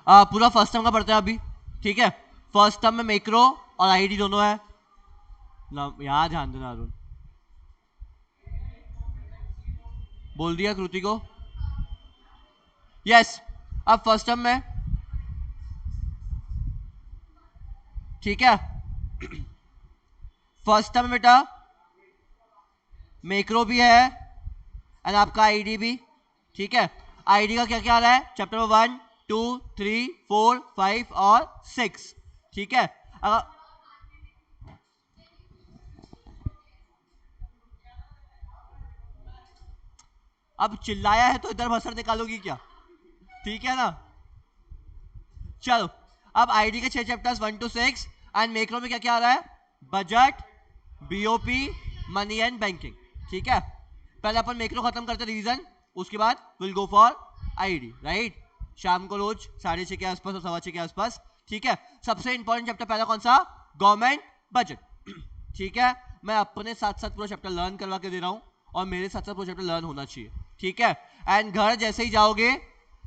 पूरा first term का पढ़ते हैं अभी, ठीक है। फर्स्ट टर्म में मैक्रो और आईडी दोनों है, यहां ध्यान देना। अरुण बोल दिया कृति को, यस। अब फर्स्ट टर्म में, ठीक है, फर्स्ट टर्म में बेटा मैक्रो भी है एंड आपका आईडी भी, ठीक है। आईडी का क्या क्या आ रहा है, चैप्टर 1 2 3 4 5 और 6, ठीक है। अब चिल्लाया है तो इधर बसर निकालोगी क्या, ठीक है ना। चलो, अब आईडी के 6 चैप्टर्स 1 to 6 एंड मैक्रो में क्या क्या आ रहा है, budget, BOP, money and banking, ठीक है। पहले अपन मैक्रो खत्म करते रिवीजन, उसके बाद will go for ID, right. शाम को रोज 6:30 के आसपास और 6:15 के आसपास, ठीक है। सबसे इंपॉर्टेंट चैप्टर पहला कौन सा, गवर्नमेंट बजट, ठीक है। मैं अपने साथ साथ पूरा चैप्टर लर्न करवा के दे रहा हूं और मेरे साथ साथ पूरा चैप्टर लर्न होना चाहिए, ठीक है। एंड घर जैसे ही जाओगे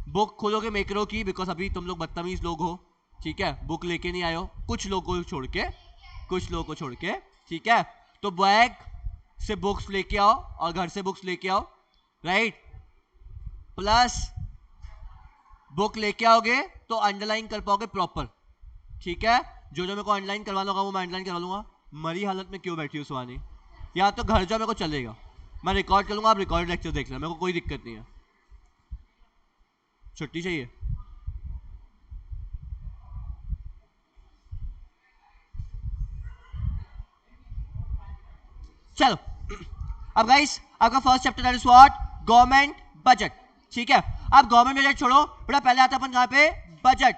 बुक खोलोगे मैक्रो की, बिकॉज अभी तुम लोग बदतमीज लोग हो, ठीक है। बुक लेके नहीं आए हो, कुछ लोगों को छोड़ के, कुछ लोगों को छोड़ के, ठीक है। तो बैग से बुक्स लेके आओ और घर से बुक्स लेके आओ, राइट। प्लस बुक लेके आओगे तो अंडरलाइन कर पाओगे प्रॉपर, ठीक है। जो जो मेरे को अंडरलाइन करवाना होगा वो मैं अंडरलाइन करवा लूंगा। मरी हालत में क्यों बैठी हो सुहानी, या तो घर जाओ, मेरे को चलेगा, मैं रिकॉर्ड कर लूंगा, आप रिकॉर्ड लेक्चर देख लेना, मेरे को कोई दिक्कत नहीं है। छुट्टी चाहिए, चलो। अब गाइस आपका first chapter that is what, government budget, ठीक है। अब गवर्नमेंट बजट छोड़ो बेटा, पहले आता है अपन कहां पे, बजट,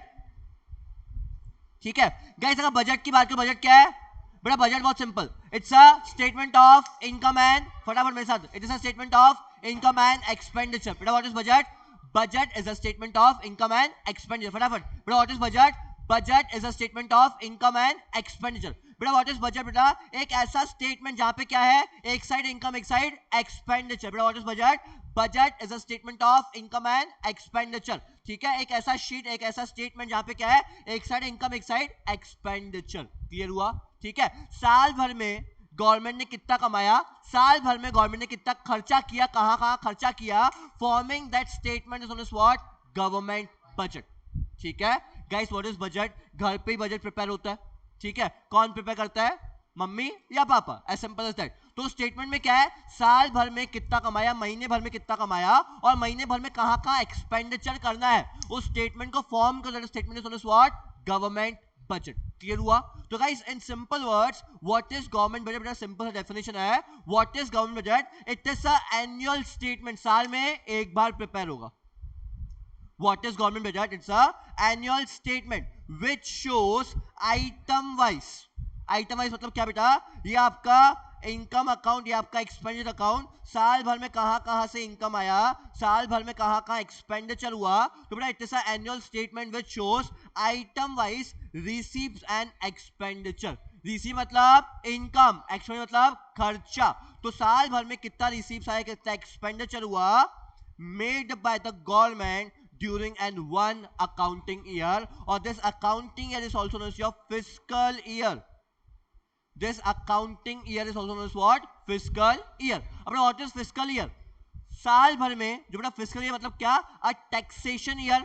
ठीक है। गाइस अगर बजट की बात करो, बजट क्या है बेटा, बजट बहुत simple, it's a statement of income and, फटाफट मेरे साथ, it is a statement of income and expenditure. बेटा what is budget, budget is a statement of income and expenditure. फटाफट बेटा what is budget, budget is a statement of income and expenditure. बेटा what is budget, बेटा एक ऐसा statement जहां पे क्या है, एक साइड इनकम एक साइड एक्सपेंडिचर। बेटा what is budget, budget is a statement of income and expenditure, ठीक है। एक ऐसा शीट, एक ऐसा स्टेटमेंट जहां पे क्या है, एक साइड इनकम एक साइड एक्सपेंडिचर, क्लियर हुआ, ठीक है। साल भर में गवर्नमेंट ने कितना कमाया, साल भर में गवर्नमेंट ने कितना खर्चा किया, कहां कहां खर्चा किया, forming that statement is known as what, government budget, ठीक है। गाइस व्हाट इज बजट, घर पे ही बजट प्रिपेयर होता है, ठीक है। कौन प्रिपेयर करता है, मम्मी या पापा, एज सिंपल एज दैट। तो स्टेटमेंट में क्या है, साल भर में कितना कमाया, महीने भर में कितना कमाया और महीने भर में कहां कहां एक्सपेंडिचर करना है, उस स्टेटमेंट को फॉर्म कर, statement is known as what, government budget, clear हुआ। तो guys in simple words what is government budget, बेटा सिंपल डेफिनेशन है, what is government budget, it is a annual statement, साल में एक बार प्रिपेयर होगा। What is government budget? It's a annual statement which shows item wise. Item wise मतलब क्या बेटा, ये आपका इनकम अकाउंट, ये आपका एक्सपेंडिचर अकाउंट, साल भर में कहां कहां से इनकम आया, साल भर में कहां कहां एक्सपेंडिचर हुआ। तो बेटा it is a annual statement which shows item wise receives and expenditure. Receive मतलब इनकम, एक्सपेंडिचर मतलब खर्चा। तो साल भर में कितना रिसीव्स आया, कितना एक्सपेंडिचर हुआ, made by the government during and one accounting year, or this accounting year is also known as your fiscal year. This accounting year is also known as what, fiscal year. अब what is fiscal year, साल भर में जो बेटा fiscal year मतलब क्या, a taxation year,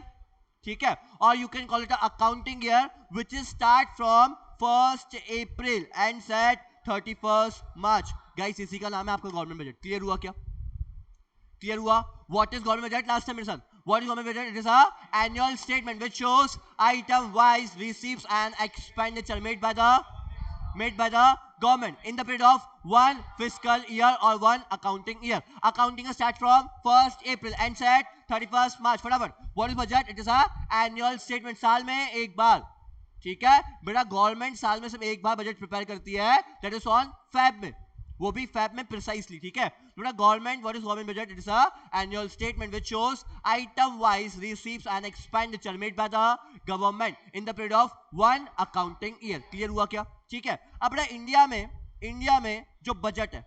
ठीक है। और you can call it a accounting year which is start from 1st April and set 31st March. Guys इसी का नाम है आपका गवर्नमेंट बजट, क्लियर हुआ क्या, क्लियर हुआ। What is government budget, last time मेरे साथ, what is government budget, it is a annual statement which shows item wise receipts and expenditure made by the government in the period of one fiscal year or one accounting year. Accounting starts from 1st April and set 31st March. फटाफट, what is budget, it is a annual statement, साल में एक बार, ठीक है। बेटा government साल में सिर्फ एक बार बजट प्रिपेयर करती है, दैट इज ऑन फैब में, वो भी फैब में प्रिसाइसली, ठीक है। बेटा government, what is government budget, it is a annual statement which shows item wise receives and expenditure made by the government in the period of one accounting year, clear हुआ क्या, ठीक है। अब बेटा इंडिया में जो बजट है,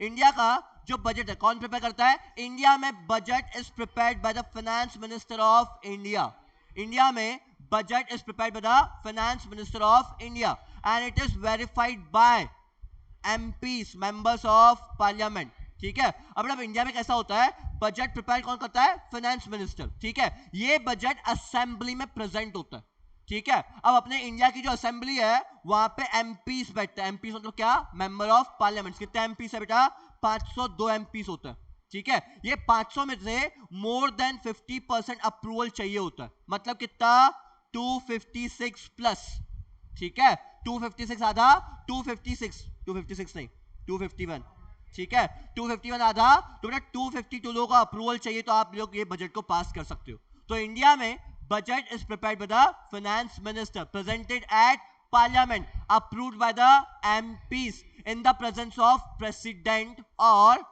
India का जो बजट है कौन प्रिपेयर करता है, इंडिया में budget is prepared by the finance minister of India, India में budget is prepared by the finance minister of India and it is verified by MPs, members of parliament. ठीक है, अब India में कैसा होता है, बजट प्रिपेयर कौन करता है, फाइनेंस मिनिस्टर। ठीक है, ये बजट असेंबली में प्रेजेंट होता है। ठीक है, अब अपने इंडिया की जो असेंबली है वहां पे एमपीस बैठते हैं। एमपीस मतलब क्या, मेंबर ऑफ पार्लियामेंट। कितने एमपीस है बेटा, 502 एमपीस होता है। ठीक है, ये 500 में से मोर देन 50% अप्रूवल चाहिए होता है। मतलब कितना, 256 प्लस। ठीक है, 256 आधा 256 नहीं 251। ठीक है, 251 आधा तो बेटा 252 लोगों का अप्रूवल चाहिए, तो आप लोग ये बजट को पास कर सकते हो। तो इंडिया में budget is prepared by the finance minister, presented at parliament, approved by the MPs in the presence of president और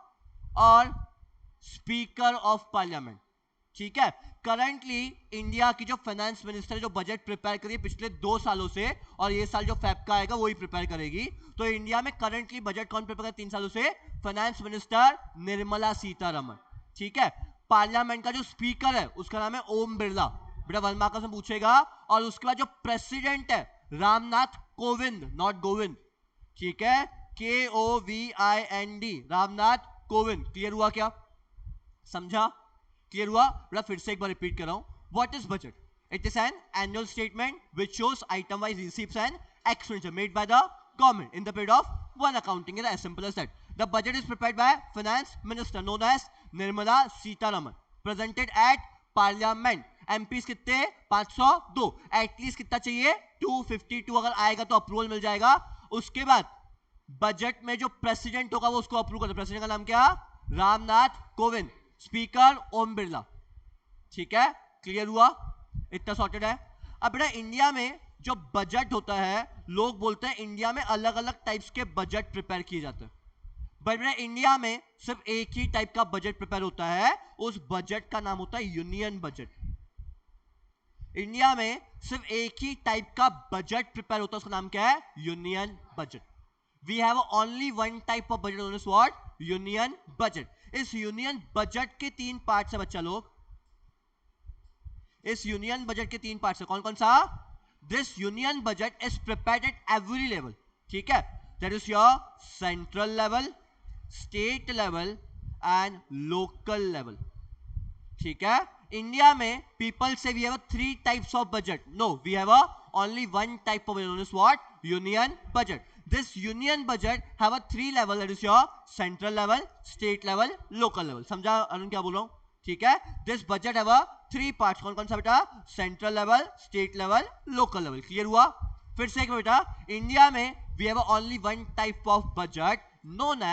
स्पीकर ऑफ पार्लियामेंट। ठीक है, करंटली इंडिया की जो फाइनेंस मिनिस्टर है, जो बजट प्रिपेयर करी है पिछले 2 सालों से, और ये साल जो फैब का आएगा वही प्रिपेयर करेगी। तो इंडिया में करंटली बजट कौन प्रिपेयर कर 3 सालों से, फाइनेंस मिनिस्टर निर्मला सीतारमण। ठीक है, पार्लियामेंट का जो स्पीकर है उसका नाम है ओम बिरला, बेटा 1 मार्क्स में पूछेगा। और उसके बाद जो प्रेसिडेंट है रामनाथ कोविंद, नॉट गोविंद। ठीक है, KOVIND, रामनाथ कोविंद। क्लियर हुआ क्या, समझा, क्लियर हुआ बेटा। फिर से एक बार रिपीट कर रहा हूं, what is budget, it is an annual statement which shows item wise receipts and expenditure made by the government in the period of one accounting year, as simple as that. The budget is prepared by finance minister known as Nirmala Sitharaman, presented at parliament. MPs कितने, 502, at least कितना चाहिए, 252। अगर आएगा तो approval मिल जाएगा। उसके बाद budget में जो प्रेसिडेंट होगा वो उसको अप्रूव करता है। प्रेसिडेंट का नाम क्या, रामनाथ कोविंद, स्पीकर ओम बिरला। ठीक है, क्लियर हुआ, इतना सॉर्टेड है। अब बेटा इंडिया में जो बजट होता है, लोग बोलते हैं इंडिया में अलग अलग टाइप्स के बजट प्रिपेयर किए जाते हैं, बट बेटा इंडिया में सिर्फ एक ही टाइप का बजट प्रिपेयर होता है, उस बजट का नाम होता है यूनियन बजट। इंडिया में सिर्फ एक ही टाइप का बजट प्रिपेयर होता है, उसका नाम क्या है, union budget. We have only one type of budget, is what, union budget. इस यूनियन बजट के 3 पार्ट्स है बच्चा लोग, इस यूनियन बजट के 3 पार्ट्स है। कौन कौन सा, this union budget is prepared at every level. ठीक है, that is your central level, state level and local level. ठीक है, इंडिया में पीपल से we have 3 types of budget, no we have ओनली 1 type of budget, known as what, union budget. This union budget have a 3 level, that is your central level, state level, local level। समझा अरुण क्या बोल रहा हूं, ठीक है। This budget have a 3 parts, कौन कौन सा बेटा, central level, state level, local level. Clear हुआ, फिर से एक बेटा, इंडिया में we have only 1 type of budget known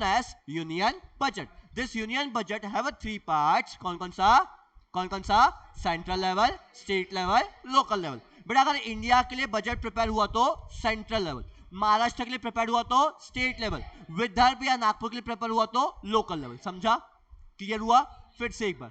as union budget। This union budget have a 3 parts, कौन कौन सा, central level, state level, local level. बेटा अगर इंडिया के लिए बजट प्रिपेयर हुआ तो सेंट्रल लेवल, महाराष्ट्र के लिए प्रिपेयर हुआ तो स्टेट लेवल, विदर्भ या नागपुर के लिए प्रिपेयर हुआ तो लोकल लेवल। समझा, क्लियर हुआ। फिर से एक बार,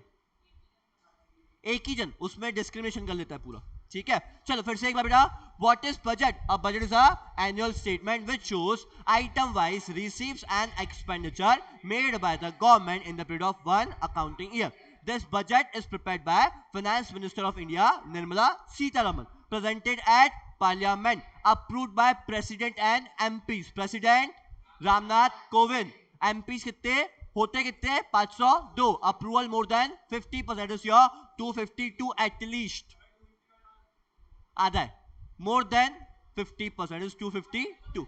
एक ही जन उसमें डिस्क्रिमिनेशन कर लेता है पूरा, ठीक है। चलो फिर से एक बार बेटा, what is budget, a budget is a annual statement which shows item wise receives and expenditure made by the government in the period of one accounting year. This budget is prepared by Finance Minister of India Nirmala Sitharaman, presented at Parliament, approved by President and MPs। President Ramnath Kovind, MPs कितने होते, कितने 502, approval more than 50%, is your 252 at least, आधा है, more than 50% is 252।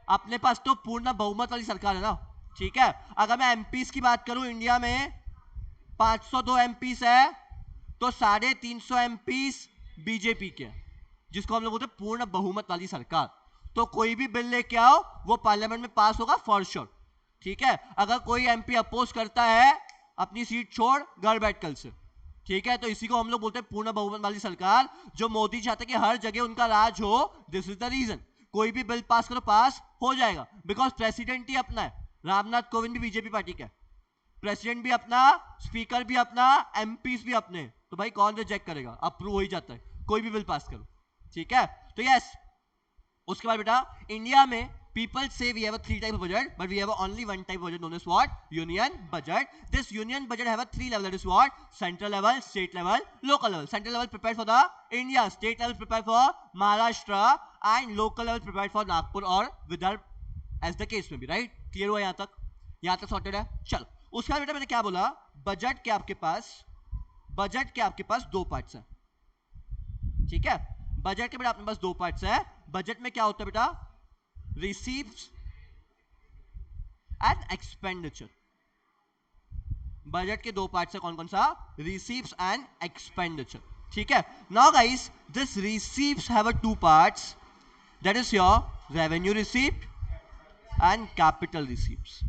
अपने पास तो पूर्ण बहुमत वाली सरकार है ना, ठीक है। अगर मैं एमपीस की बात करूं, इंडिया में 502 एमपीस है, तो 350 एमपीस बीजेपी के, जिसको हम लोग बोलते हैं पूर्ण बहुमत वाली सरकार। तो कोई भी बिल लेके आओ वो पार्लियामेंट में पास होगा फॉर श्योर, ठीक है। अगर कोई एमपी अपोज करता है, अपनी सीट छोड़ घर बैठ कल से, ठीक है। तो इसी को हम लोग बोलते हैं पूर्ण बहुमत वाली सरकार, जो मोदी चाहते हैं कि हर जगह उनका राज हो। दिस इज द रीजन, कोई भी बिल पास करो पास हो जाएगा, बिकॉज प्रेसिडेंट ही अपना है। रामनाथ कोविंद भी बीजेपी पार्टी का, प्रेसिडेंट भी अपना, स्पीकर भी अपना, एमपीस भी अपने, तो भाई कौन रिजेक्ट करेगा, अप्रूव हो ही जाता है कोई भी बिल पास करो, ठीक है। तो यस, उसके बाद बेटा इंडिया में People say we have a 3 type of budget, but we have only 1 type of budget known as what? Union budget. This union budget have a 3 level, that is what? Central level, state level, local level. Central level prepared for the India, state level prepared for Maharashtra, and local level prepared for Nagpur or Vidarbha, as the case may be. Right? Clear हुआ यहाँ तक? यहाँ तक sorted है? चलो, उसके बाद बेटा मैंने क्या बोला? बजट के आपके पास 2 पार्ट्स हैं, ठीक है? बजट के बेटा अपने पास 2 पार्ट्स है। बजट में क्या होता है बेटा? Receives and expenditure. बजट के 2 पार्ट्स है, कौन कौन सा? रिसीव्स एंड एक्सपेंडिचर, ठीक है? Now guys, this receives have a 2 parts, that is your revenue received and capital receives.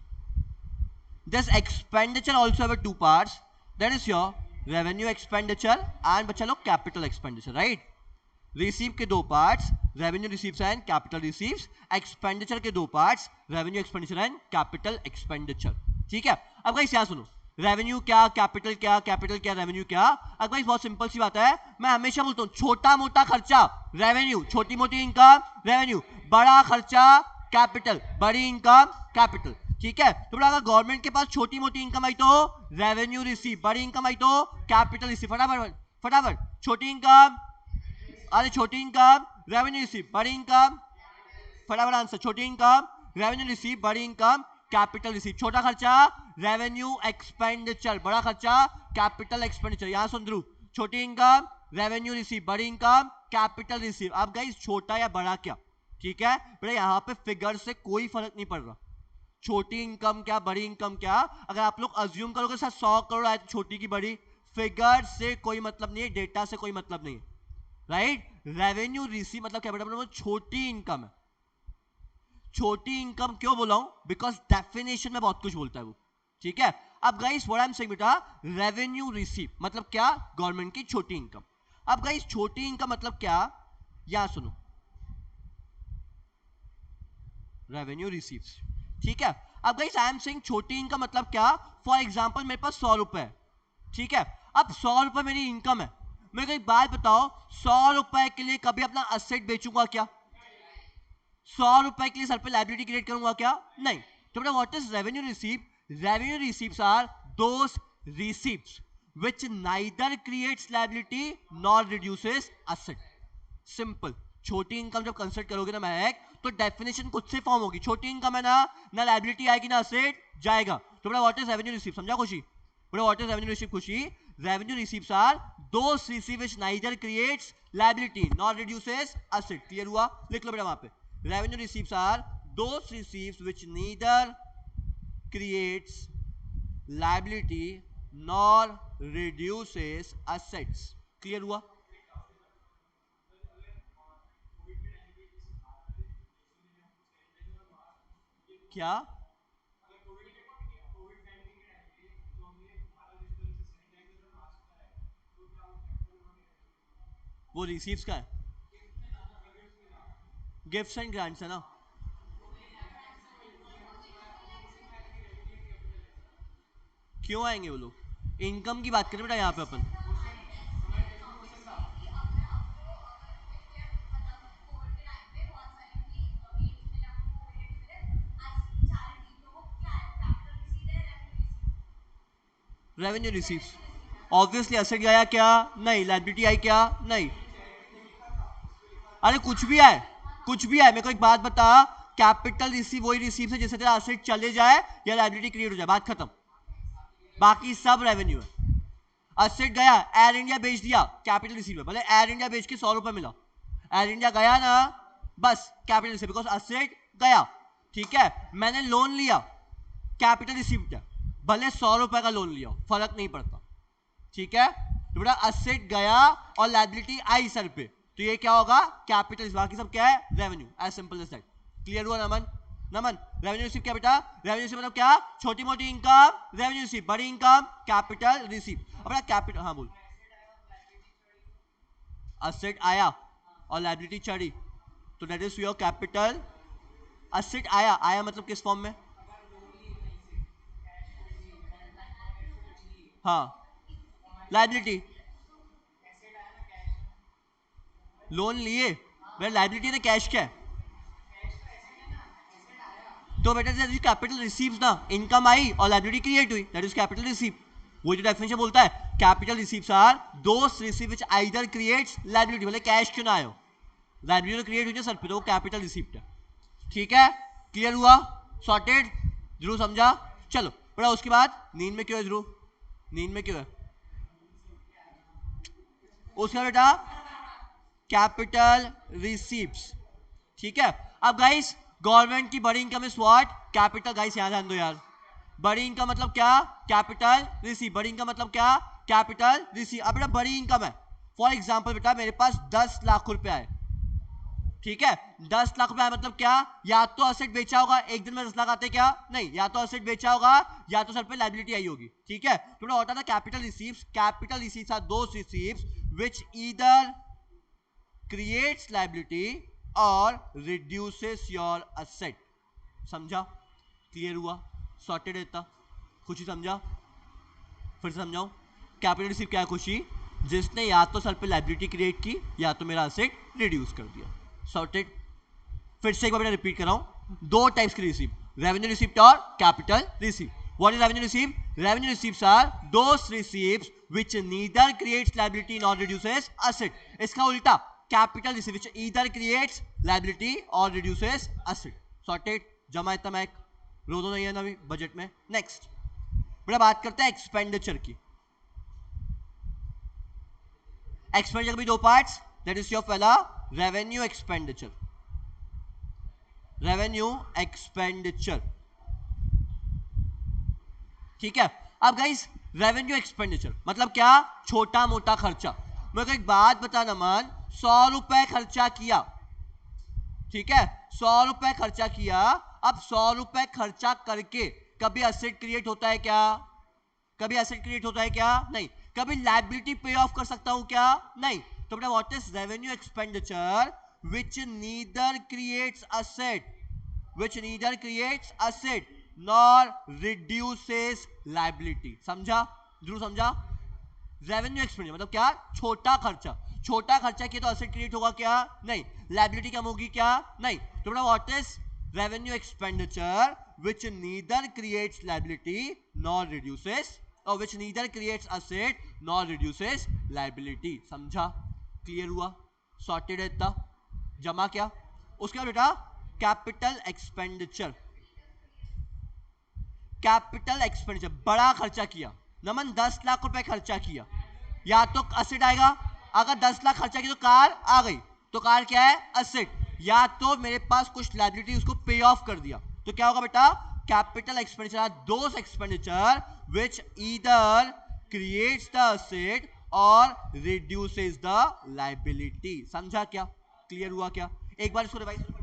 This expenditure also have a 2 parts, that is your revenue expenditure and बच्चा लोग capital expenditure, right? Receive के 2 parts, revenue receipts and capital receipts. Expenditure के 2 parts, revenue expenditure and capital expenditure. ठीक है? अब guys यहाँ सुनो, revenue क्या, कैपिटल क्या, कैपिटल क्या, रेवेन्यू क्या. अब गाइस बहुत सिंपल सी बात है, मैं हमेशा बोलता हूँ छोटा मोटा खर्चा रेवेन्यू, छोटी मोटी इनकम रेवेन्यू, बड़ा खर्चा कैपिटल, बड़ी इनकम कैपिटल, ठीक है? तो अगर गवर्नमेंट के पास छोटी मोटी इनकम आई तो रेवेन्यू रिसीव, बड़ी इनकम आई तो कैपिटल रिसीव. फटाफट फटाफट, छोटी इनकम, अरे छोटी इनकम रेवेन्यू रिसीव, बड़ी इनकम, फटाफट आंसर, छोटी इनकम रेवेन्यू रिसीव, बड़ी इनकम कैपिटल रिसीव. छोटा खर्चा रेवेन्यू एक्सपेंडिचर, बड़ा खर्चा कैपिटल एक्सपेंडिचर. यहां सुन ध्रुव, छोटी इनकम रेवेन्यू रिसीव, बड़ी इनकम कैपिटल रिसीव. अब गाइस छोटा या बड़ा क्या, ठीक है बेटा, यहाँ पे फिगर से कोई फर्क नहीं पड़ रहा. छोटी इनकम क्या, बड़ी इनकम क्या, अगर आप लोग अज्यूम करोगे सर 100 करोड़ आए तो छोटी की बड़ी, फिगर से कोई मतलब नहीं है, डेटा से कोई मतलब नहीं है, राइट? रेवेन्यू रिसीव मतलब क्या बेटा? छोटी इनकम है. छोटी इनकम क्यों बोला हूं? बिकॉज डेफिनेशन में बहुत कुछ बोलता है वो, ठीक है? अब guys what I am saying बेटा, रेवेन्यू रिसीव मतलब क्या? गवर्नमेंट की छोटी इनकम. अब गाइस छोटी इनकम मतलब क्या, यहां सुनो, रेवेन्यू रिसीव्स, ठीक है? अब गाइस आई एम सेइंग छोटी इनकम मतलब क्या? फॉर एग्जांपल मेरे पास 100 रुपए है, ठीक है? अब 100 रुपए मेरी इनकम है. मेरे को एक बात बताओ, 100 रुपए के लिए कभी अपना असेट बेचूंगा क्या? 100 रुपए के लिए सर पे लायबिलिटी क्रिएट करूंगा क्या? नहीं. तो बेटा what is revenue receive? Revenue receives are those receives which neither creates liability nor reduces asset. Simple. छोटी इनकम जब कंसिडर करोगे ना महक, तो डेफिनेशन खुद से फॉर्म होगी. छोटी इनकम है ना लायबिलिटी आएगी ना असेट जाएगा. तो बेटा व्हाट इज रेवेन्यू रिसीव, समझा खुशी? बेटा what is revenue receive Khushi? Revenue receives are those receive which neither creates liability nor reduces asset. Clear हुआ? लिख लो बेटा वहां पे, revenue receipts are those receipts which neither creates liability nor reduces assets. clear हुआ? क्या? वो रिसीव्स का है, गिफ्ट्स एंड ग्रांट्स है ना. क्यों आएंगे वो लोग? इनकम की बात करें बेटा यहाँ पे अपन. रेवेन्यू रिसीव्स, ऑब्वियसली असेट गया क्या? नहीं. लायबिलिटी आई क्या? नहीं. अरे कुछ भी आए, कुछ भी आए, मेरे को एक बात बता, कैपिटल रिसीव वही रिसीव है जैसे तेरा असेट चले जाए या लायबिलिटी क्रिएट हो जाए, बात खत्म. बाकी सब रेवेन्यू है. असेट गया, एयर इंडिया बेच दिया, कैपिटल रिसीव है. भले एयर इंडिया बेच के 100 रुपए मिला, एयर इंडिया गया ना, बस कैपिटल रिसीव, बिकॉज असेट गया. ठीक है? मैंने लोन लिया, कैपिटल रिसीव किया, भले 100 रुपए का लोन लिया, फर्क नहीं पड़ता. ठीक है? तो बेटा असेट गया और लायबिलिटी आई सर पे, तो ये क्या होगा? कैपिटल. बाकी सब क्या है? Revenue. As simple as that. Clear हुआ नमन? नमन, रेवेन्यू रिसीव क्या बेटा? रेवेन्यू रिसीव मतलब क्या? छोटी मोटी इनकम रेवेन्यू रिसीव, बड़ी इनकम कैपिटल रिसीव. अब बेटा कैपिटल, हाँ बोल. असेट आया और लायबिलिटी चढ़ी, तो that is your capital. Asset आया, आया मतलब किस फॉर्म में? हाँ, लायबिलिटी. लोन लिए, मेरा लायबिलिटी ने कैश क्या है? तो बेटा कैपिटल रिसीव्स ना, इनकम आई और लायबिलिटी क्रिएट हुई, दैट इज कैपिटल रिसीव। वो जो डेफिनेशन बोलता है capital receives are those receive which either creates liability, मतलब कैश क्यों ना आयो, लायबिलिटी तो क्रिएट हुई ना सर पे, तो वो कैपिटल रिसीव्ड है। ठीक है, क्लियर हुआ, सॉर्टेड, ध्रुव समझा। चलो बड़ा उसके बाद नींद में क्यों है ध्रुव, नींद में क्यों है, उसका बेटा कैपिटल रिसीव्स। ठीक है, अब गाइस गवर्नमेंट की बड़ी income is what, capital. Guys यहां ध्यान दो यार, बड़ी इनकम मतलब क्या, कैपिटल रिसीव। बड़ी इनकम मतलब क्या, कैपिटल रिसीव। अब बेटा बड़ी इनकम है, फॉर एग्जांपल बेटा मेरे पास 10 लाख रुपए आए, ठीक है, 10 लाख रुपए मतलब क्या, या तो असेट बेचा होगा, एक दिन में 10 लाख आते क्या, नहीं, या तो असेट बेचा होगा या तो सर पे लायबिलिटी आई होगी। ठीक है, तो what are the capital receives, capital receives are those receives which either creates liability और रिड्यूसेस योर असेट। समझा, क्लियर हुआ, सॉर्टेड है, खुशी समझा, फिर से समझाऊं, कैपिटल रिसीव क्या है खुशी, जिसने या तो सर पे लायबिलिटी क्रिएट की या तो मेरा असेट रिड्यूस कर दिया। सॉर्टेड, फिर से एक बार मैं रिपीट कर रहा हूं, दो टाइप्स की रिसीव, रेवेन्यू रिसीव्ड और capital receive. What is revenue receive, revenue receives are those receives which neither creates liability nor reduces asset. इसका उल्टा capital receive which either creates liability और रिड्यूसेस असेट। सॉर्टेड, जमा इतना Mac, रो दो नहीं है ना अभी बजट में। नेक्स्ट बड़ा बात करते हैं एक्सपेंडिचर की। एक्सपेंडिचर भी दो पार्ट्स, दैट इज योर पहला रेवेन्यू एक्सपेंडिचर, रेवेन्यू एक्सपेंडिचर। ठीक है, अब गाइस रेवेन्यू एक्सपेंडिचर मतलब क्या, छोटा मोटा खर्चा। मेरे को एक बात बता नमन, 100 रुपए खर्चा किया, ठीक है, 100 रुपए खर्चा किया, अब 100 रुपए खर्चा करके कभी एसेट क्रिएट होता है क्या, कभी एसेट क्रिएट होता है क्या, नहीं। कभी लायबिलिटी पे ऑफ कर सकता हूं क्या, नहीं। तो बेटा what is revenue expenditure which neither creates asset, which neither creates asset nor reduces liability. समझा ध्रुव, समझा। रेवेन्यू एक्सपेंडिचर मतलब क्या, छोटा खर्चा, छोटा खर्चा किया तो एसेट क्रिएट होगा क्या, नहीं। लायबिलिटी कम होगी क्या, नहीं। तो बेटा what is revenue expenditure which neither creates liability nor reduces, और which neither creates asset nor reduces liability। समझा, क्लियर हुआ, सॉर्टेड है इतना, जमा क्या। उसके बाद बेटा कैपिटल एक्सपेंडिचर, कैपिटल एक्सपेंडिचर बड़ा खर्चा किया, नमन 10 लाख रुपए खर्चा किया, या तो असेट आएगा, अगर 10 लाख खर्चा किया तो कार आ गई, तो कार क्या है, असेट, या तो मेरे पास कुछ लायबिलिटी उसको पे ऑफ कर दिया, तो क्या होगा बेटा, capital expenditure are those expenditure which either creates the asset or reduces the liability। समझा क्या, क्लियर हुआ क्या, एक बार इसको रिवाइज।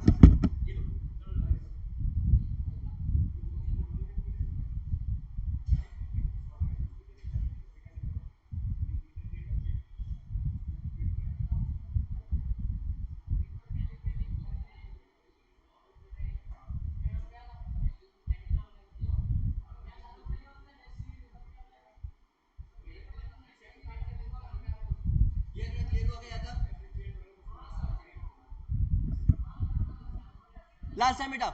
लास्ट टाइम बेटा,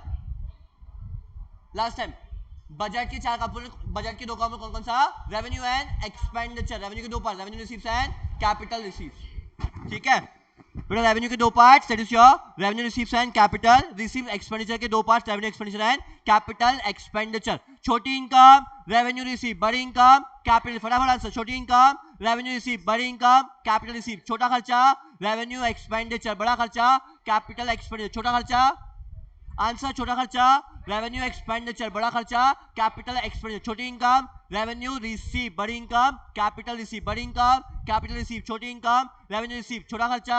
लास्ट टाइम बजट के 4 कंपोनेंट, बजट के 2 कंपोनेंट कौन कौन सा, रेवेन्यू एंड एक्सपेंडिचर, रेवेन्यू के 2 part, revenue receives and capital receives. ठीक है बेटा, रेवेन्यू के 2 parts, that is your revenue receives and capital receive. Expenditure के 2 parts, revenue expenditure and capital expenditure. छोटी इनकम रेवेन्यू रिसीव, बड़ी इनकम कैपिटल। फटाफट answer, छोटी इनकम रेवेन्यू रिसीव, बड़ी इनकम कैपिटल रिसीव। छोटा खर्चा रेवेन्यू एक्सपेंडिचर, बड़ा खर्चा कैपिटल एक्सपेंडिचर। छोटा खर्चा, आंसर छोटा खर्चा रेवेन्यू एक्सपेंडिचर, बड़ा खर्चा कैपिटल एक्सपेंडिचर। छोटी इनकम रेवेन्यू रिसीव, बड़ी इनकम कैपिटल रिसीव। बड़ी इनकम कैपिटल रिसीव, छोटी इनकम रेवेन्यू रिसीव। छोटा खर्चा,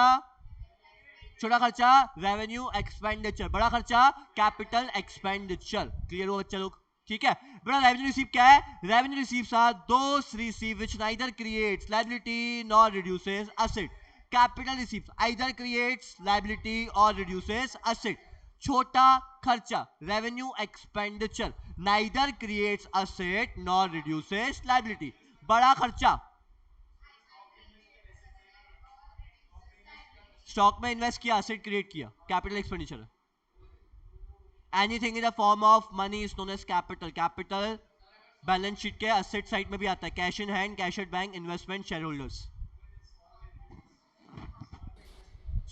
छोटा खर्चा रेवेन्यू एक्सपेंडिचर, बड़ा खर्चा कैपिटल एक्सपेंडिचर। क्लियर हुआ बच्चा लोग, ठीक है बेटा। रेवेन्यू रिसीव क्या है, revenue receives are those receive which neither creates liability nor reduces asset. Capital receives either creates liability और रिड्यूसेस असेट। छोटा खर्चा revenue expenditure neither creates asset nor reduces liability. बड़ा खर्चा स्टॉक में इन्वेस्ट किया, asset create किया, capital expenditure. Anything in the form of money is known as capital. Capital balance sheet के asset side में भी आता है. Cash in hand, cash at bank, investment, share holders.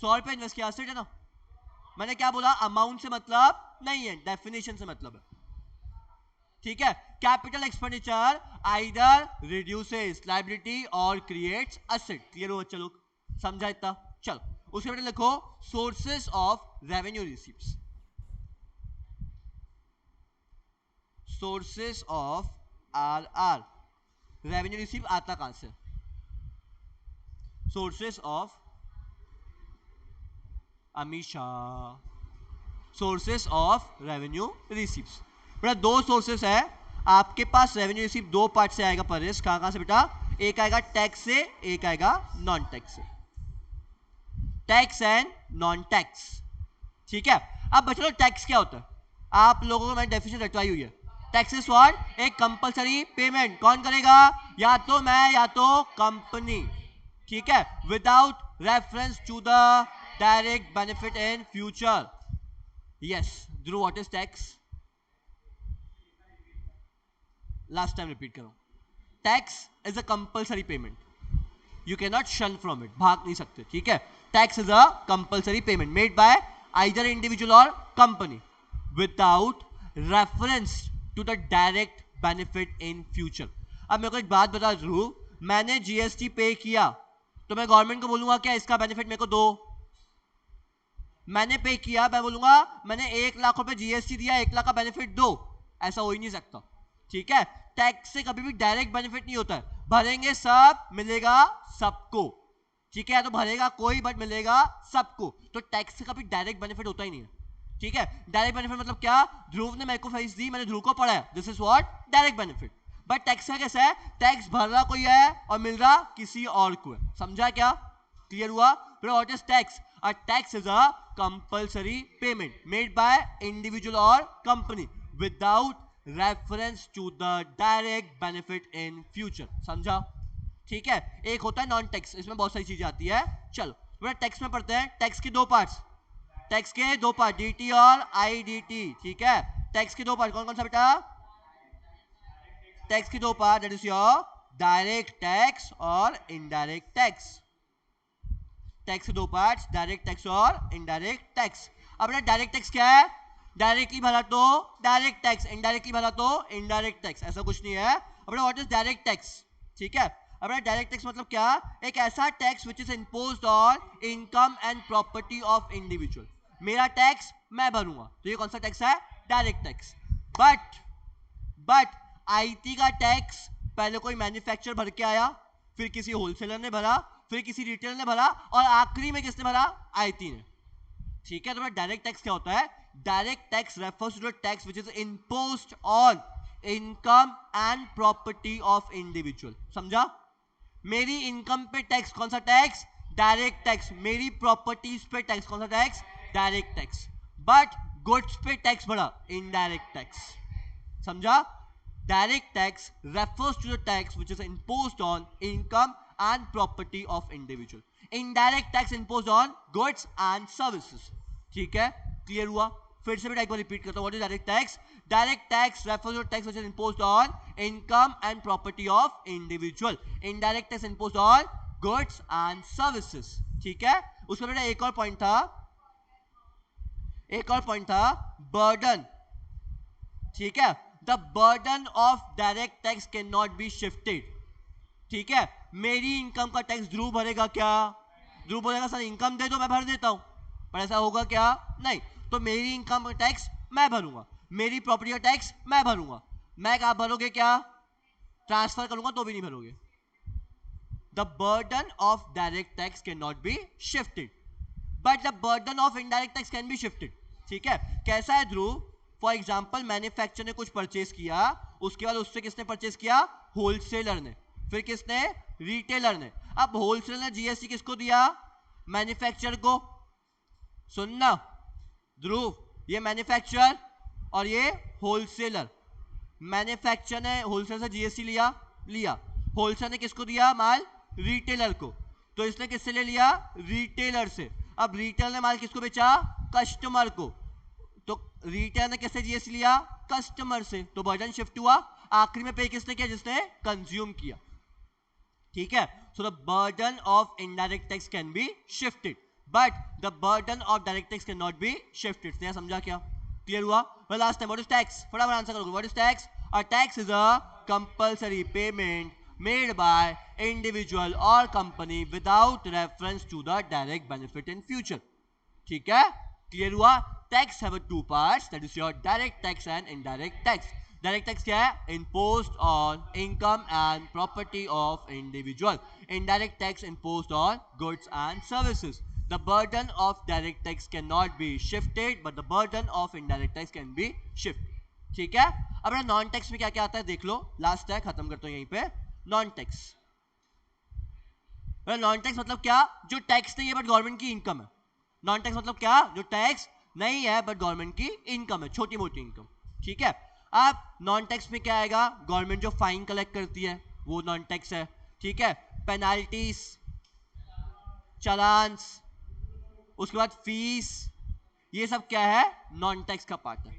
100 रुपए इन्वेस्ट किया, असेट है ना. मैंने क्या बोला, अमाउंट से मतलब नहीं है, डेफिनेशन से मतलब है. ठीक है. Capital expenditure either reduces liability और क्रिएट्स असेट. क्लियर हो बच्चा लोग, समझा इतना. चलो उसके बाद लिखो sources of revenue receives. Sources of our revenue receive आता कहां से. Sources of Amisha, sources of revenue receives. बेटा दो सोर्सेस है आपके पास रेवेन्यू रिसीव, दो पार्ट से आएगा परेश. कहां से बेटा, एक आएगा टैक्स से, एक आएगा नॉन टैक्स से. Tax and non tax. ठीक है. अब बच्चों टैक्स क्या होता है, आप लोगों को मैंने डेफिनेशन रटवाई हुई है. टैक्स इज व्हाट, एक कंपलसरी पेमेंट. कौन करेगा, या तो मैं या तो कंपनी. ठीक है. Without reference to the direct benefit in future. Yes Dhruv, what is tax. Last time repeat करो. Tax is a compulsory payment. You can not shun from it, भाग नहीं सकते. ठीक है. Tax is a compulsory payment made by either individual or company without reference to the direct benefit in future. अब मेरे को एक बात बता ध्रुव, मैंने जीएसटी पे किया तो मैं गवर्नमेंट को बोलूंगा क्या इसका बेनिफिट मेरे को दो. मैंने पे किया, मैं बोलूंगा मैंने 1 लाख रुपए जीएसटी दिया, 1 लाख का बेनिफिट दो. ऐसा हो ही नहीं सकता. ठीक है. टैक्स से कभी भी डायरेक्ट बेनिफिट नहीं होता है. भरेंगे सब, मिलेगा सबको. ठीक है. या तो भरेगा कोई बट मिलेगा सबको. तो टैक्स से कभी डायरेक्ट बेनिफिट होता ही नहीं है. ठीक है. डायरेक्ट बेनिफिट मतलब क्या, ध्रुव ने मेरे को फीस दी, मैंने ध्रुव को पढ़ाया, this is what direct benefit. But tax का कैसा है, टैक्स भर रहा कोई है और मिल रहा किसी और को है. समझा क्या, क्लियर हुआ. What is tax, a tax is a compulsory payment made by individual or company without reference to the direct benefit in future. समझा. ठीक है. एक होता है नॉन टैक्स, इसमें बहुत सारी चीजें आती है. चलो बेटा टैक्स में पढ़ते हैं. टैक्स के दो पार्ट्स, टैक्स के दो पार्ट, डीटी और आईडीटी. ठीक है. टैक्स के दो पार्ट कौन कौन सा बेटा, टैक्स के दो part, that is your direct tax और इनडायरेक्ट टैक्स. टैक्स के दो पार्ट्स, डायरेक्ट टैक्स और इनडायरेक्ट टैक्स. अब डायरेक्ट टैक्स क्या है, डायरेक्टली भरा तो डायरेक्ट टैक्स, इनडायरेक्टली भरा तो इनडायरेक्ट टैक्स. ऐसा कुछ नहीं है. अब व्हाट इज डायरेक्ट टैक्स. ठीक है. अब डायरेक्ट टैक्स मतलब क्या, एक ऐसा tax which is imposed on income and property of individual. मेरा टैक्स मैं भरूंगा, तो ये कौन सा टैक्स है, डायरेक्ट टैक्स. बट आईटी का टैक्स पहले कोई मैन्युफैक्चरर भर के आया, फिर किसी होलसेलर ने भरा, फिर किसी रिटेलर ने भरा और आखिरी में किसने भरा, आईटी ने. ठीक है. तो डायरेक्ट टैक्स क्या होता है, direct tax refers to the tax which is imposed on income and property of individual. समझा. मेरी इनकम पे टैक्स कौन सा टैक्स, डायरेक्ट टैक्स. मेरी प्रॉपर्टीज पे टैक्स कौन सा tax, direct tax. But goods पे टैक्स भरा, इनडायरेक्ट टैक्स. समझा. Direct tax refers to the tax which is imposed on income and property of individual. Indirect tax imposed on goods and services. ठीक है. Clear हुआ. फिर से भी एक बार रिपीट करता हूं. What is direct tax, direct tax refers to tax which is imposed on income and property of individual. Indirect tax imposed on goods and services. ठीक है. उसके बाद एक और पॉइंट था, बर्डन. ठीक है. The burden of direct tax can not be shifted. ठीक है. मेरी इनकम का टैक्स ध्रुव भरेगा क्या, ध्रुव बोलेगा सर इनकम दे दो मैं भर देता हूं, पर ऐसा होगा क्या, नहीं. तो मेरी इनकम का टैक्स मैं भरूंगा, मेरी प्रॉपर्टी का टैक्स मैं भरूंगा. मैं क्या भरोगे, क्या ट्रांसफर करूंगा तो भी नहीं भरोगे. The burden of direct tax can not be shifted but the burden of indirect tax can be shifted. ठीक है. कैसा है ध्रुव, फॉर एग्जाम्पल मैन्युफैक्चरर ने कुछ परचेज किया, उसके बाद उससे किसने परचेज किया, होलसेलर ने, फिर किसने, रिटेलर ने. अब होलसेलर ने जीएसटी किसको दिया, मैन्युफैक्चरर को. सुनना ध्रुव, ये मैन्युफैक्चरर और ये होलसेलर. मैन्युफैक्चरर ने होलसेलर से जीएसटी लिया. होलसेलर ने किसको दिया माल, रिटेलर को. तो इसने किससे ले लिया, रिटेलर से. अब रिटेलर ने माल किसको बेचा, कस्टमर को. तो रिटेलर ने किससे जीएसटी लिया? कस्टमर से, तो बर्डन शिफ्ट हुआ। आखिरी में पे किसने किया? जिसने कंज्यूम किया। ठीक है, so the burden of indirect tax can be shifted but the burden of direct tax can not be shifted. नया समझा क्या? क्लियर हुआ? Well last time what is tax? फटाफट आंसर करोगे। What is tax? A tax is a compulsory payment made by individual or company without reference to the direct benefit in future. ठीक है, clear हुआ? Tax have two parts, that is your direct tax and indirect tax. Direct tax क्या है? Imposed on income and property of individual. Indirect tax imposed on goods and services. The burden of direct tax can not be shifted but the burden of indirect tax can B shift. ठीक है, अब non tax में क्या क्या आता है देख लो। Last है, खत्म करता हूं यहीं पे। नॉन टैक्स, नॉन टैक्स मतलब क्या? जो टैक्स नहीं है बट गवर्नमेंट की इनकम है। नॉन टैक्स मतलब क्या? जो टैक्स नहीं है बट गवर्नमेंट की इनकम है, छोटी मोटी इनकम। ठीक है, अब नॉन टैक्स में क्या आएगा? गवर्नमेंट जो फाइन कलेक्ट करती है वो नॉन टैक्स है। ठीक है, पेनाल्टीज, चालान्स, उसके बाद फीस, ये सब क्या है? नॉन टैक्स का पार्ट है।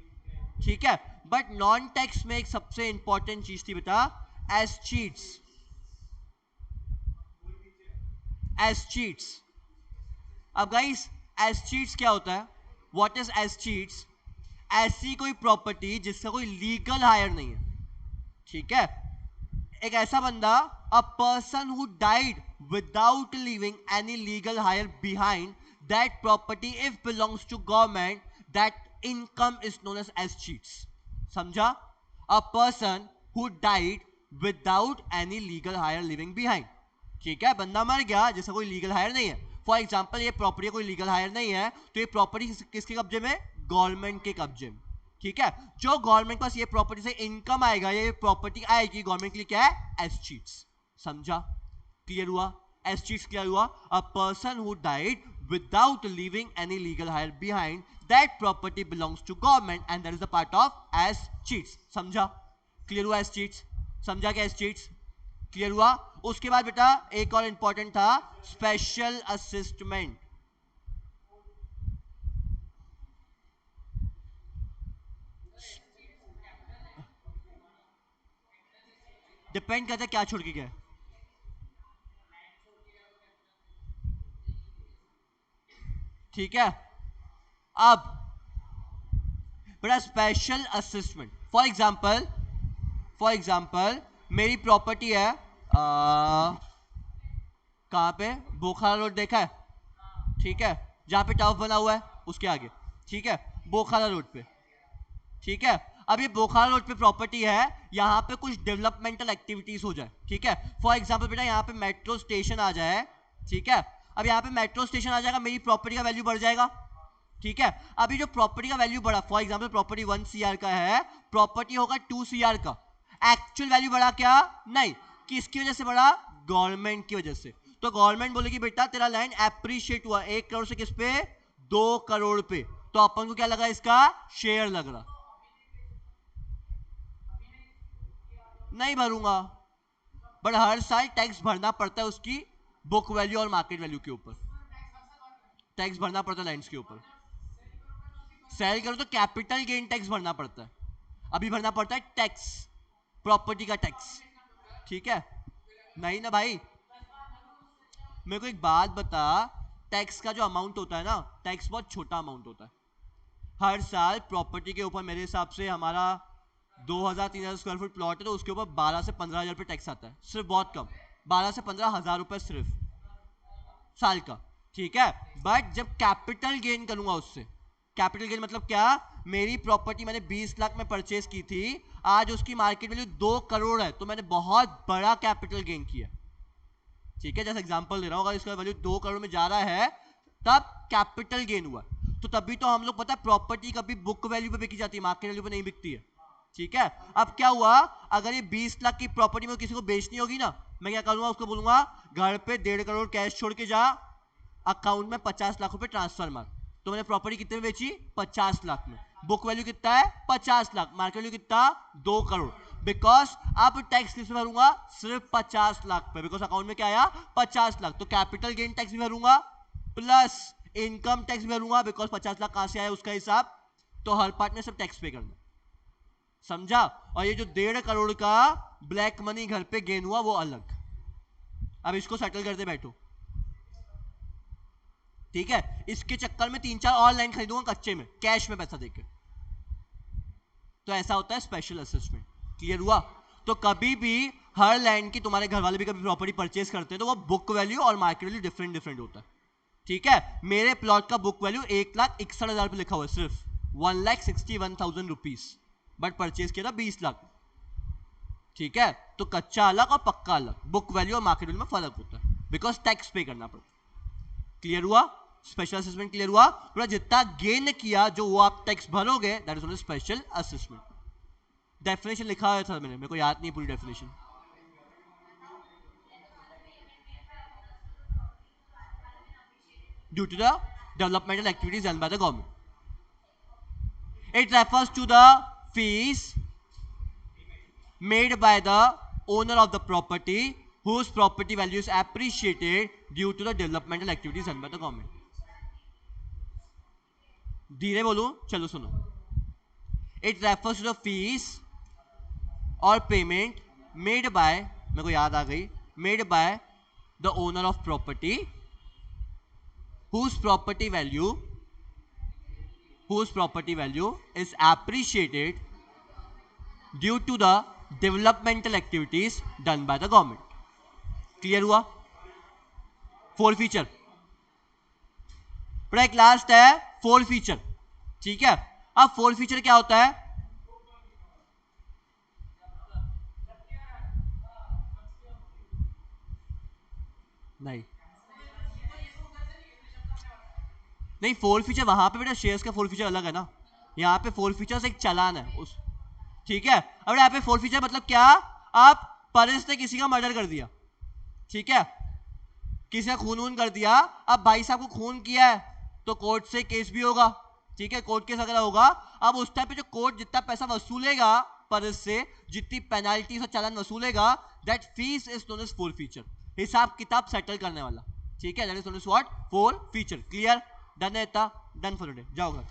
ठीक है, बट नॉन टैक्स में एक सबसे इंपॉर्टेंट चीज थी बेटा, एज चीट्स। एज चीट्स, अब गाइस एज चीट्स क्या होता है? What is escheats? ऐसी कोई प्रॉपर्टी जिसका कोई लीगल हायर नहीं है। ठीक है, एक ऐसा बंदा, a person who died without living any legal heir behind that property if belongs to government, that income is known as cheats. समझा? A person who died without any legal heir living behind. ठीक है, बंदा मर गया जिसका कोई legal higher नहीं है। फॉर एग्जाम्पल ये प्रॉपर्टी कोई लीगल हायर नहीं है, तो ये प्रॉपर्टी किसके कब्जे में? गवर्नमेंट के कब्जे में। ठीक है, जो गवर्नमेंट के पास ये प्रॉपर्टी से इनकम आएगा, ये प्रॉपर्टी आएगी गवर्नमेंट के लिए, क्या है? As cheats. समझा? क्लियर हुआ? एज चीट्स क्लियर हुआ? A person who died without living any legal heir behind that property belongs to government and that is the part of as cheats. समझा? Clear हुआ? As cheats समझा क्या? As cheats clear हुआ? उसके बाद बेटा एक और इंपॉर्टेंट था, स्पेशल असिस्टमेंट। डिपेंड करता है क्या छोड़ के गए। ठीक है, अब बेटा स्पेशल असिस्टमेंट, फॉर एग्जाम्पल मेरी प्रॉपर्टी है कहां पे? बोखारा रोड देखा है? ठीक है, जहां पे टर्फ बना हुआ है उसके आगे। ठीक है, बोखारा रोड पे। ठीक है, अब ये बोखारा रोड पे प्रॉपर्टी है, यहाँ पे कुछ डेवलपमेंटल एक्टिविटीज हो जाए। ठीक है, फॉर एग्जांपल बेटा यहाँ पे मेट्रो स्टेशन आ जाए। ठीक है, अब यहाँ पे मेट्रो स्टेशन आ जाएगा, मेरी प्रॉपर्टी का वैल्यू बढ़ जाएगा। ठीक है, अभी जो प्रॉपर्टी का वैल्यू बढ़ा, फॉर एग्जांपल प्रॉपर्टी 1 CR का है, प्रॉपर्टी होगा 2 CR का। एक्चुअल वैल्यू बढ़ा क्या? नहीं। किसकी वजह से बढ़ा? गवर्नमेंट की वजह से। तो गवर्नमेंट बोलेगी बेटा तेरा लैंड एप्रिशिएट हुआ 1 करोड़ से किस पे? 2 करोड़ पे। तो अपन को क्या लगा? इसका शेयर लग रहा। नहीं भरूंगा, बट हर साल टैक्स भरना पड़ता है उसकी बुक वैल्यू और मार्केट वैल्यू के ऊपर। टैक्स भरना पड़ता है लैंड्स के ऊपर। सेल करो तो कैपिटल गेन टैक्स भरना पड़ता है, अभी भरना पड़ता है टैक्स, प्रॉपर्टी का टैक्स। ठीक है, नहीं ना भाई, मेरे को एक बात बता, टैक्स का जो अमाउंट होता है ना, टैक्स बहुत छोटा अमाउंट होता है। हर साल प्रॉपर्टी के ऊपर मेरे हिसाब से हमारा 2000-3000 स्क्वायर फुट प्लॉट है, तो उसके ऊपर 12 से 15 हजार रुपए टैक्स आता है, सिर्फ, बहुत कम, 12 से 15 हजार रुपए सिर्फ साल का। ठीक है, बट जब कैपिटल गेन करूंगा उससे, कैपिटल गेन मतलब क्या? मेरी प्रॉपर्टी मैंने 20 लाख में परचेज की थी, आज उसकी मार्केट वैल्यू 2 करोड़ है, तो मैंने बहुत बड़ा कैपिटल गेन किया। ठीक है, जैसे एग्जांपल दे रहा हूं, अगर इसका वैल्यू 2 करोड़ में जा रहा है तब कैपिटल गेन हुआ। तो तभी तो हम लोग पता है प्रॉपर्टी कभी बुक वैल्यू पे बिकी जाती है, मार्केट वैल्यू पे नहीं बिकती है। ठीक है, अब क्या हुआ, अगर ये 20 लाख की प्रॉपर्टी में किसी को बेचनी होगी ना, मैं क्या करूंगा? उसको बोलूंगा घर पे 1.5 करोड़ कैश छोड़ के जा, अकाउंट में 50 लाख रुपए ट्रांसफर मार। तो मैंने प्रॉपर्टी कितने में बेची? 50 लाख में। बुक वैल्यू कितना है? 50 लाख। मार्केट वैल्यू कितना? 2 करोड़। बिकॉज अब टैक्स किस पे भरूंगा? सिर्फ 50 लाख पे, बिकॉज अकाउंट में क्या आया? 50 लाख। तो कैपिटल गेन टैक्स भी भरूंगा प्लस इनकम टैक्स भी भरूंगा, बिकॉज 50 लाख कहां से आया उसका हिसाब तो हर पार्ट में सिर्फ टैक्स पे करना, समझा? और ये जो 1.5 करोड़ का ब्लैक मनी घर पे गेन हुआ वो अलग। अब इसको सेटल करते बैठो, ठीक है? इसके चक्कर में 3-4 और लैंड खरीदूंगा कच्चे में, कैश में पैसा देके। तो ऐसा होता है स्पेशल असेसमेंट। क्लियर हुआ? तो कभी भी हर लैंड की, तुम्हारे घर वाले भी कभी प्रॉपर्टी परचेज करते हैं तो वो बुक वैल्यू और मार्केट वैल्यू डिफरेंट डिफरेंट होता है, ठीक है? मेरे प्लॉट का बुक वैल्यू 1,61,000 पे लिखा हुआ है, सिर्फ 1,61,000 रुपीज, बट परचेज किया था 20 लाख, ठीक है? तो कच्चा अलग और पक्का अलग, बुक वैल्यू और मार्केट वैल्यू में फर्क होता है, बिकॉज टैक्स पे करना पड़ता है। क्लियर हुआ? स्पेशल असेसमेंट क्लियर हुआ? पूरा जितना गेन किया जो वो आप टैक्स भरोगे, that is special assessment. Definition लिखा हुआ था मैंने, मेरे को याद नहीं पूरी definition. Due to the developmental activities done by the government, it refers to the fees made by the owner of the property whose property value is appreciated due to the developmental activities done by the government. धीरे बोलूं, चलो सुनो। It refers to the fees or payment made by, मेरे को याद आ गई, made by the owner of property whose property value is appreciated due to the developmental activities done by the government. Clear हुआ? 4 feature. पर एक last है 4 feature, ठीक है? अब 4 फीचर क्या होता है? नहीं 4 फीचर वहां पे बेटा शेयर्स का 4 फीचर अलग है ना, यहाँ पे 4 फीचर्स एक चालान है उस, ठीक है? अब यहाँ पे 4 फीचर मतलब क्या? आप परस ने किसी का मर्डर कर दिया, ठीक है? किसी का खून कर दिया, अब भाई साहब को खून किया है तो कोर्ट से केस भी होगा, ठीक है? कोर्ट केस अगर होगा, अब उस टाइम पे जो कोर्ट जितना पैसा वसूलेगा परस से, जितनी पेनाल्टी और चालान वसूलेगा, that fees is known as 4 feature, हिसाब किताब सेटल करने वाला, ठीक है? That is known as what? 4 feature. Clear? Done है? डन फॉर टुडे, जाओ घर।